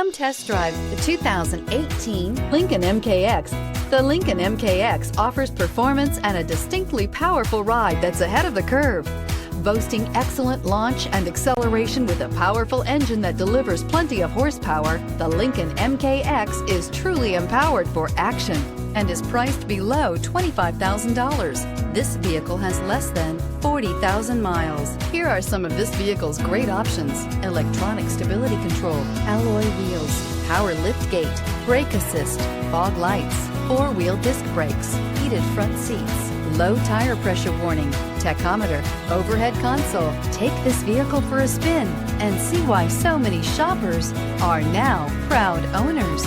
Come test drive the 2018 Lincoln MKX. The Lincoln MKX offers performance and a distinctly powerful ride that's ahead of the curve. Boasting excellent launch and acceleration with a powerful engine that delivers plenty of horsepower, the Lincoln MKX is truly empowered for action and is priced below $25,000. This vehicle has less than 40,000 miles. Here are some of this vehicle's great options: electronic stability control, alloy wheels, power liftgate, brake assist, fog lights, four-wheel disc brakes, heated front seats, low tire pressure warning, tachometer, overhead console. Take this vehicle for a spin and see why so many shoppers are now proud owners.